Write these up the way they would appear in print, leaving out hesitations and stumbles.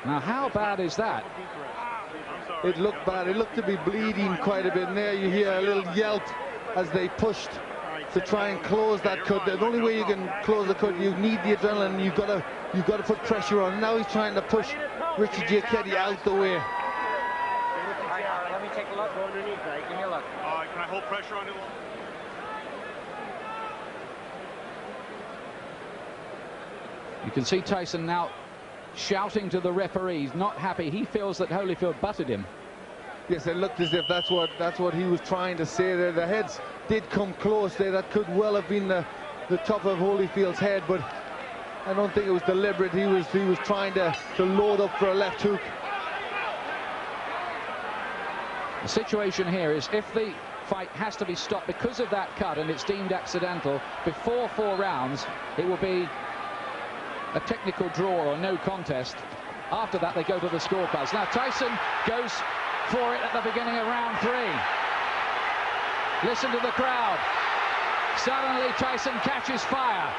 Now, how bad is that? It looked bad. It looked to be bleeding quite a bit. And there you hear a little yelp as they pushed to try and close that cut. The only way you can close the cut, you need the adrenaline. You've got to put pressure on. Now he's trying to push Richie J. Ketty out the way. Let me take a look. Go underneath. Give me a look. Can I hold pressure on it? You can see Tyson now shouting to the referees, not happy. He feels that Holyfield butted him. Yes, it looked as if that's what he was trying to say there. The heads did come close there. That could well have been the top of Holyfield's head, but I don't think it was deliberate. He was trying to load up for a left hook. The situation here is if the fight has to be stopped because of that cut and it's deemed accidental before 4 rounds, it will be a technical draw or no contest. After that, they go to the scorecards. Now, Tyson goes for it at the beginning of round 3. Listen to the crowd. Suddenly, Tyson catches fire.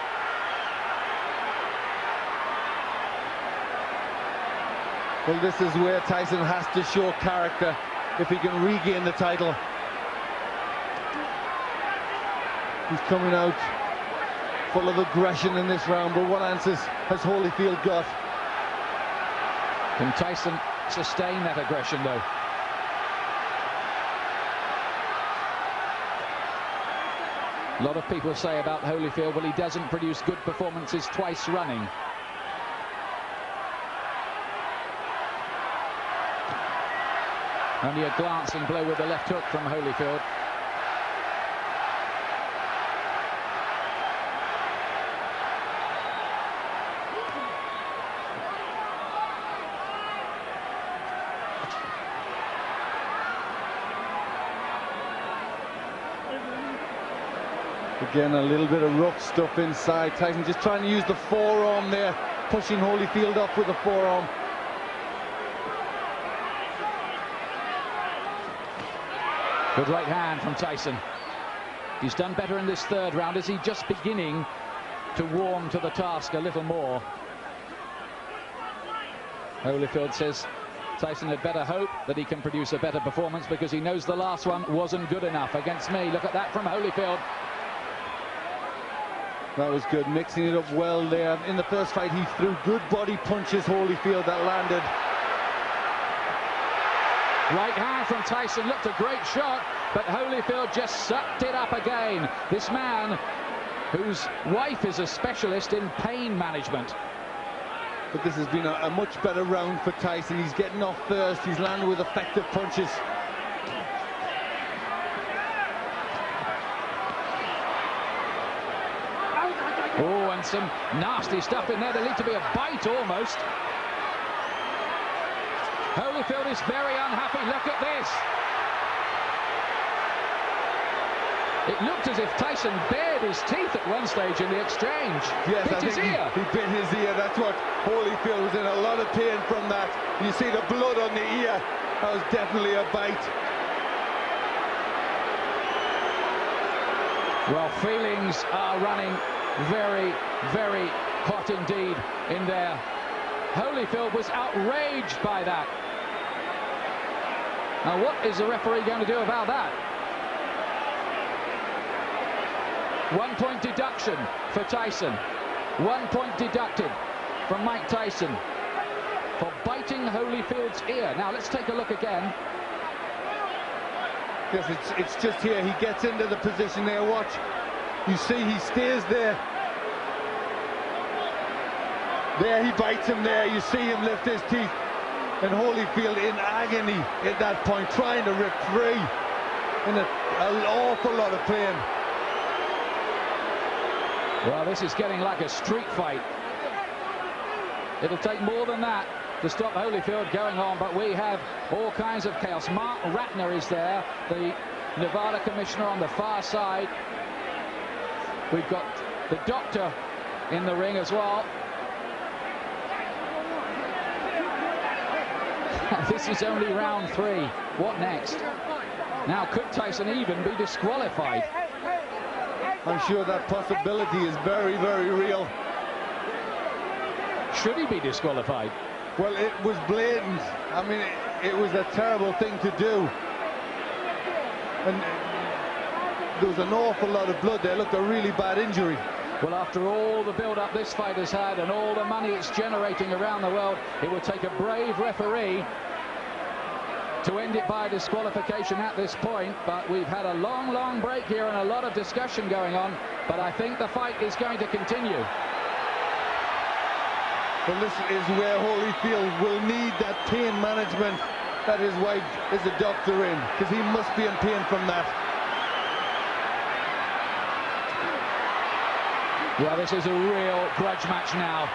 Well, this is where Tyson has to show character if he can regain the title. He's coming out full of aggression in this round, but what answers has Holyfield got? Can Tyson sustain that aggression, though? A lot of people say about Holyfield, well, he doesn't produce good performances twice running. Only a glancing blow with the left hook from Holyfield. Again, a little bit of rough stuff inside. Tyson just trying to use the forearm there, pushing Holyfield up with the forearm. Good right hand from Tyson. He's done better in this 3rd round. Is he just beginning to warm to the task a little more? Holyfield says Tyson had better hope that he can produce a better performance because he knows the last one wasn't good enough against me. Look at that from Holyfield. That was good, mixing it up well there. In the first fight, he threw good body punches, Holyfield, that landed. Right hand from Tyson, looked a great shot, but Holyfield just sucked it up again. This man, whose wife is a specialist in pain management. But this has been a much better round for Tyson. He's getting off first, he's landed with effective punches. Oh, and some nasty stuff in there. There needs to be a bite almost. Holyfield is very unhappy. Look at this. It looked as if Tyson bared his teeth at one stage in the exchange. Yes, bit I think his ear. He bit his ear. That's what Holyfield was in a lot of pain from that. You see the blood on the ear. That was definitely a bite. Well, feelings are running very, very hot indeed in there. Holyfield was outraged by that. Now, what is the referee going to do about that? 1 point deduction for Tyson. 1 point deducted from Mike Tyson for biting Holyfield's ear. Now, let's take a look again. Yes, it's just here. He gets into the position there. Watch. You see, he stays there. There, he bites him there. You see him lift his teeth. And Holyfield in agony at that point, trying to rip free. In an awful lot of pain. Well, this is getting like a street fight. It'll take more than that to stop Holyfield going on, but we have all kinds of chaos. Mark Ratner is there, the Nevada commissioner on the far side. We've got the doctor in the ring as well. This is only round 3. What next? Now, could Tyson even be disqualified? I'm sure that possibility is very, very real. Should he be disqualified? Well, it was blatant. I mean, it was a terrible thing to do. And there was an awful lot of blood there. It looked a really bad injury. Well, after all the build-up this fight has had and all the money it's generating around the world, it will take a brave referee to end it by disqualification at this point. But we've had a long break here and a lot of discussion going on. But I think the fight is going to continue. Well, this is where Holyfield will need that pain management that his wife is a doctor in, because he must be in pain from that. Well, this is a real grudge match now.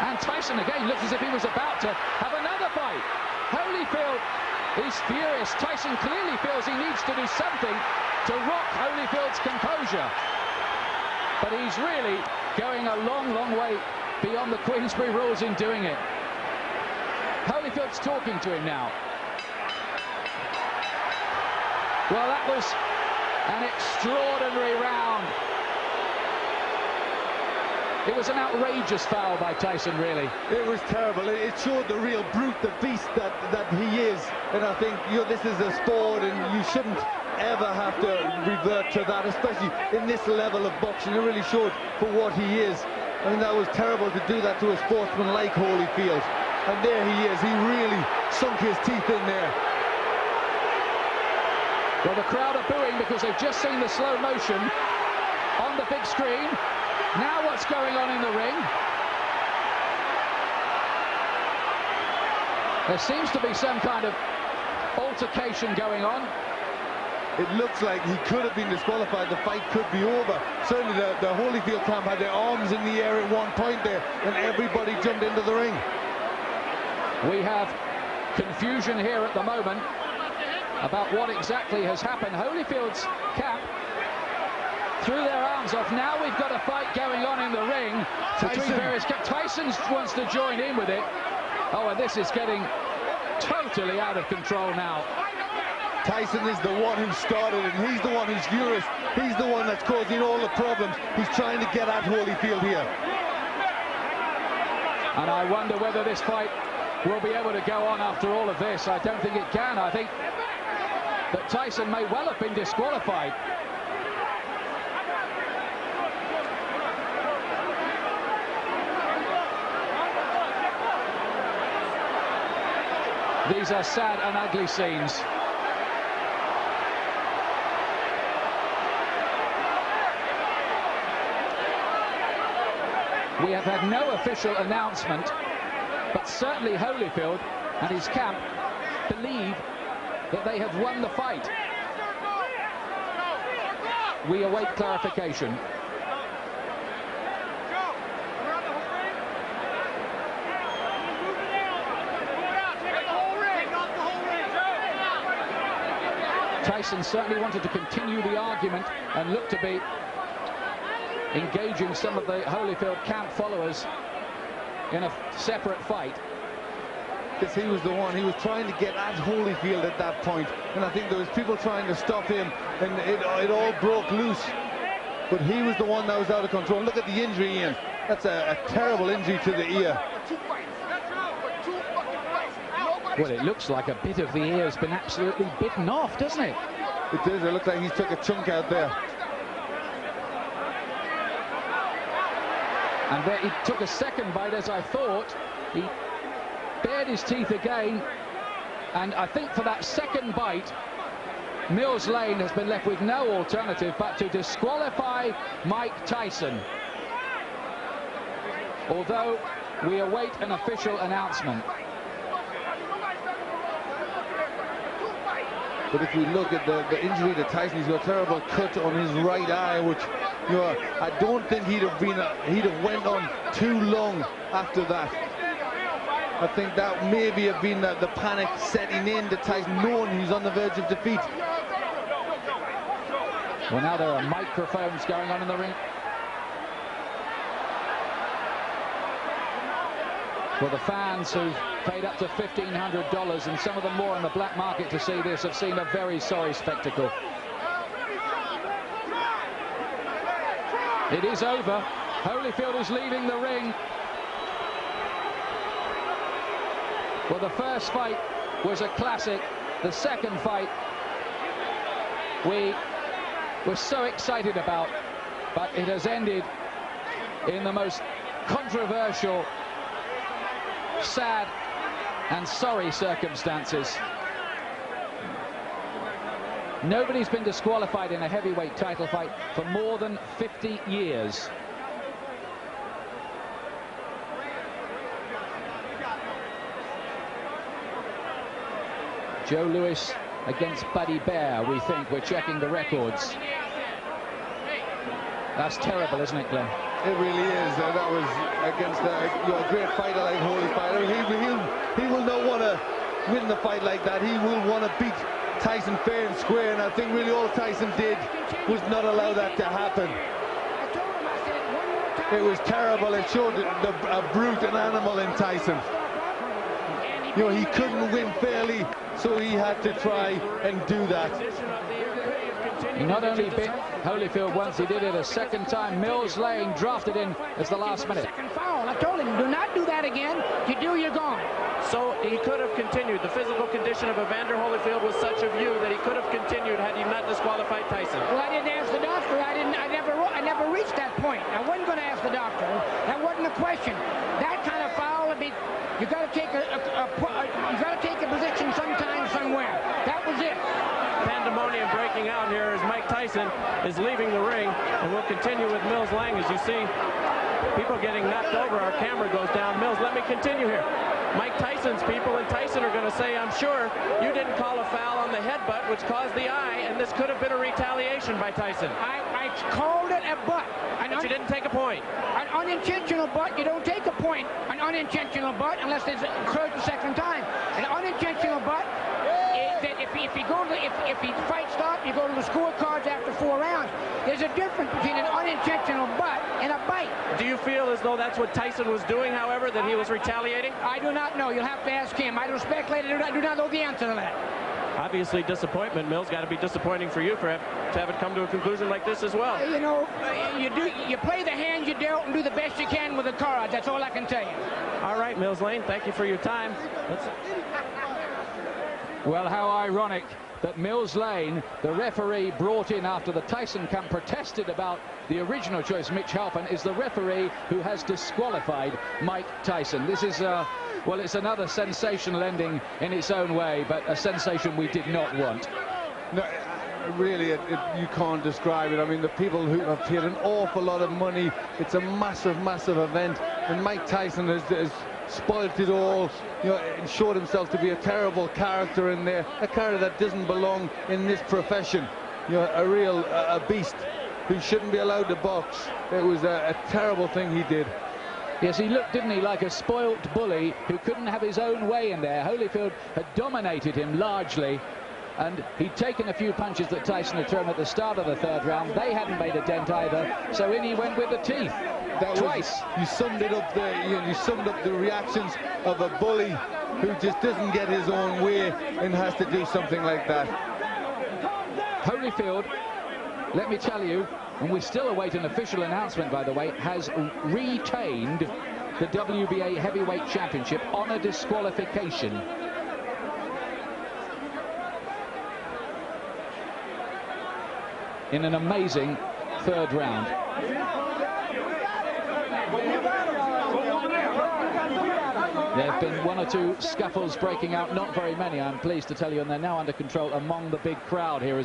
And Tyson again looks as if he was about to have another fight. Holyfield is furious. Tyson clearly feels he needs to do something to rock Holyfield's composure. But he's really going a long way beyond the Queensberry rules in doing it. Holyfield's talking to him now. Well, that was an extraordinary round. It was an outrageous foul by Tyson, really. It was terrible. It showed the real brute, the beast that he is. And I think, you know, this is a sport and you shouldn't ever have to revert to that, especially in this level of boxing. It really showed for what he is. I mean, that was terrible to do that to a sportsman like Holyfield. And there he is. He really sunk his teeth in there. Well, the crowd are booing because they've just seen the slow motion on the big screen. Now what's going on in the ring? There seems to be some kind of altercation going on. It looks like he could have been disqualified. The fight could be over. Certainly the Holyfield camp had their arms in the air at one point there, and everybody jumped into the ring. We have confusion here at the moment about what exactly has happened. Holyfield's camp threw their arms off. Now we've got a fight going on in the ring between various camps. Tyson wants to join in with it. Oh, and this is getting totally out of control now. Tyson is the one who started it, and he's the one who's furious. He's the one that's causing all the problems. He's trying to get at Holyfield here. And I wonder whether this fight will be able to go on after all of this. I don't think it can. I think that Tyson may well have been disqualified. These are sad and ugly scenes. We have had no official announcement, but certainly Holyfield and his camp believe that they have won the fight. We await clarification. Tyson certainly wanted to continue the argument and looked to be engaging some of the Holyfield camp followers in a separate fight. Because he was the one, he was trying to get at Holyfield at that point, and I think there was people trying to stop him, and it all broke loose. But he was the one that was out of control. Look at the injury, Ian. That's a terrible injury to the ear. Well, it looks like a bit of the ear has been absolutely bitten off, doesn't it? It does. It looks like he took a chunk out there. And there he took a second bite, as I thought. He bared his teeth again, and I think for that second bite, Mills Lane has been left with no alternative but to disqualify Mike Tyson. Although we await an official announcement. But if we look at the injury to Tyson, he's got a terrible cut on his right eye, which, you know, I don't think he'd have went on too long after that. I think that maybe have been the panic setting in to Tyson, knowing he's on the verge of defeat. Well, now there are microphones going on in the ring. Well, the fans who've paid up to $1,500 and some of them more on the black market to see this have seen a very sorry spectacle. It is over. Holyfield is leaving the ring. Well, the first fight was a classic. The second fight we were so excited about, but it has ended in the most controversial, sad and sorry circumstances. Nobody's been disqualified in a heavyweight title fight for more than 50 years. Joe Louis against Buddy Bear, we think. We're checking the records. That's terrible, isn't it, Glenn? It really is. That was against a great fighter like Holyfield. He will not want to win the fight like that. He will want to beat Tyson fair and square, and I think really all Tyson did was not allow that to happen. It was terrible. It showed a brute, an animal in Tyson. You know, he couldn't win fairly, so he had to try and do that. He not only bit Holyfield once, he did it a second time. Mills Lane drafted in as the last minute. Second foul. I told him, do not do that again. You do, you're gone. So he could have continued. The physical condition of Evander Holyfield was such a view that he could have continued had he not disqualified Tyson. Well, I didn't ask the doctor. I never reached that point. I wasn't going to ask the doctor. That wasn't a question. That kind of foul would be. You got to take a position sometime, somewhere. That was it. Pandemonium breaking out here as Mike Tyson is leaving the ring, and we'll continue with Mills Lang. As you see people getting knocked over, our camera goes down. Mills, let me continue here. Mike Tyson's people and Tyson are going to say, I'm sure you didn't call a foul on the headbutt, which caused the eye, and this could have been a retaliation by Tyson. I called it a butt. But you didn't take a point. An unintentional butt, you don't take a point. An unintentional butt unless it's occurred the second time. An unintentional butt, if he fight stop, you go to the scorecards after 4 rounds. There's a difference between an unintentional butt and a bite. Do you feel as though that's what Tyson was doing, however, that he was retaliating? I do not know. You'll have to ask him. I don't speculate. I do not know the answer to that. Obviously, disappointment, Mills. Got to be disappointing for you to have it come to a conclusion like this as well. You know, you play the hand you dealt and do the best you can with the cards. That's all I can tell you. All right, Mills Lane, thank you for your time. Well, how ironic that Mills Lane, the referee brought in after the Tyson camp protested about the original choice, Mitch Halpin, is the referee who has disqualified Mike Tyson. This is, well, it's another sensational ending in its own way, but a sensation we did not want. No, really, you can't describe it. I mean, the people who have paid an awful lot of money, it's a massive, massive event, and Mike Tyson has spoilt it all, you know, and showed himself to be a terrible character in there, a character that doesn't belong in this profession, you know, a real beast who shouldn't be allowed to box. It was a terrible thing he did. Yes, he looked, didn't he, like a spoilt bully who couldn't have his own way in there. Holyfield had dominated him largely, and he'd taken a few punches that Tyson had thrown at the start of the third round. They hadn't made a dent either, so in he went with the teeth. That twice. You summed it up there. You summed up the reactions of a bully who just doesn't get his own way and has to do something like that. Holyfield, let me tell you, and we still await an official announcement, by the way, has retained the WBA Heavyweight Championship on a disqualification. In an amazing third round. There have been 1 or 2 scuffles breaking out, not very many, I'm pleased to tell you, and they're now under control among the big crowd here.